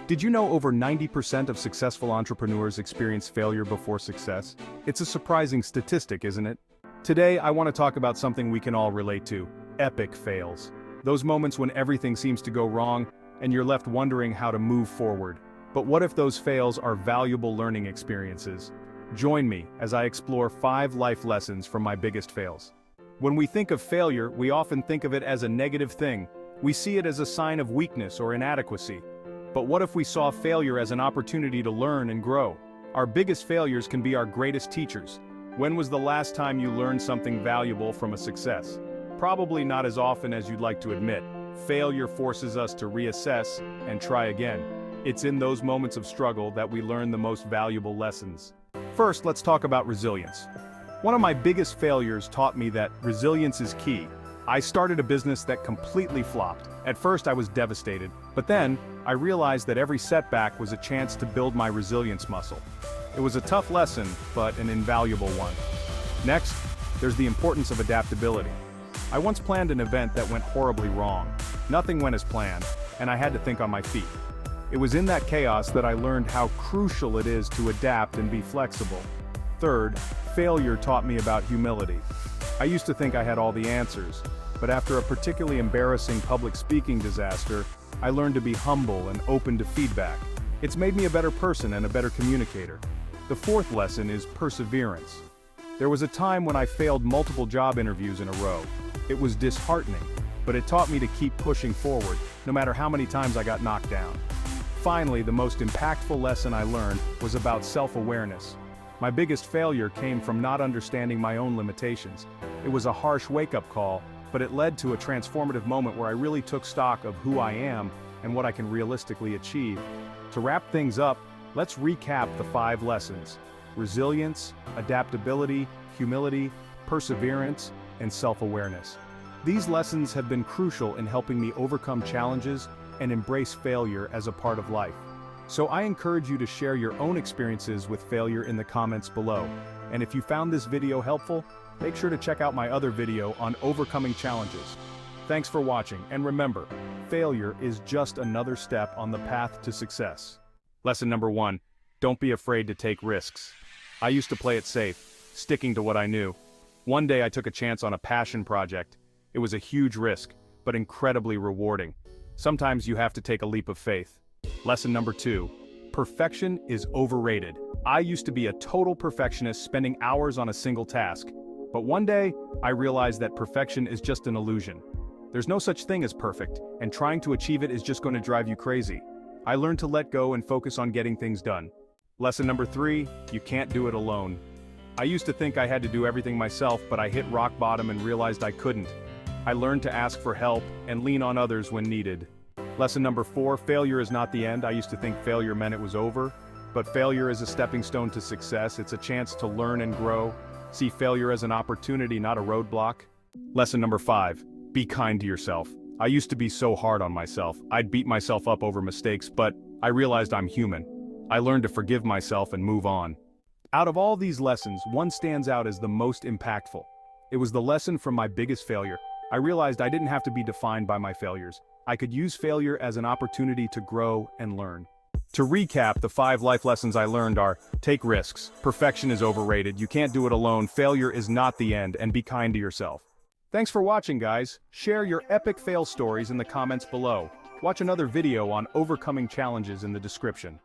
Did you know over 90% of successful entrepreneurs experience failure before success? It's a surprising statistic, isn't it? Today, I want to talk about something we can all relate to: epic fails. Those moments when everything seems to go wrong, and you're left wondering how to move forward. But what if those fails are valuable learning experiences? Join me as I explore 5 life lessons from my biggest fails. When we think of failure, we often think of it as a negative thing. We see it as a sign of weakness or inadequacy. But what if we saw failure as an opportunity to learn and grow? Our biggest failures can be our greatest teachers. When was the last time you learned something valuable from a success? Probably not as often as you'd like to admit. Failure forces us to reassess and try again. It's in those moments of struggle that we learn the most valuable lessons. First, let's talk about resilience. One of my biggest failures taught me that resilience is key. I started a business that completely flopped. At first I was devastated, but then I realized that every setback was a chance to build my resilience muscle. It was a tough lesson, but an invaluable one. Next, there's the importance of adaptability. I once planned an event that went horribly wrong. Nothing went as planned, and I had to think on my feet. It was in that chaos that I learned how crucial it is to adapt and be flexible. Third, failure taught me about humility. I used to think I had all the answers, but after a particularly embarrassing public speaking disaster, I learned to be humble and open to feedback. It's made me a better person and a better communicator. The fourth lesson is perseverance. There was a time when I failed multiple job interviews in a row. It was disheartening, but it taught me to keep pushing forward, no matter how many times I got knocked down. Finally, the most impactful lesson I learned was about self-awareness. My biggest failure came from not understanding my own limitations. It was a harsh wake-up call, but it led to a transformative moment where I really took stock of who I am and what I can realistically achieve. To wrap things up, let's recap the 5 lessons: resilience, adaptability, humility, perseverance, and self-awareness. These lessons have been crucial in helping me overcome challenges and embrace failure as a part of life. So I encourage you to share your own experiences with failure in the comments below. And if you found this video helpful, make sure to check out my other video on overcoming challenges. Thanks for watching, and remember, failure is just another step on the path to success. Lesson number 1, don't be afraid to take risks. I used to play it safe, sticking to what I knew. One day I took a chance on a passion project. It was a huge risk, but incredibly rewarding. Sometimes you have to take a leap of faith. Lesson number 2, perfection is overrated. I used to be a total perfectionist, spending hours on a single task. But one day, I realized that perfection is just an illusion. There's no such thing as perfect, and trying to achieve it is just going to drive you crazy. I learned to let go and focus on getting things done. Lesson number 3, you can't do it alone. I used to think I had to do everything myself, but I hit rock bottom and realized I couldn't. I learned to ask for help and lean on others when needed. Lesson number 4, failure is not the end. I used to think failure meant it was over, but failure is a stepping stone to success. It's a chance to learn and grow. See failure as an opportunity, not a roadblock. Lesson number 5, be kind to yourself. I used to be so hard on myself. I'd beat myself up over mistakes, but I realized I'm human. I learned to forgive myself and move on. Out of all these lessons, one stands out as the most impactful. It was the lesson from my biggest failure. I realized I didn't have to be defined by my failures. I could use failure as an opportunity to grow and learn. To recap, the 5 life lessons I learned are: take risks, perfection is overrated, you can't do it alone, failure is not the end, and be kind to yourself. Thanks for watching, guys. Share your epic fail stories in the comments below. Watch another video on overcoming challenges in the description.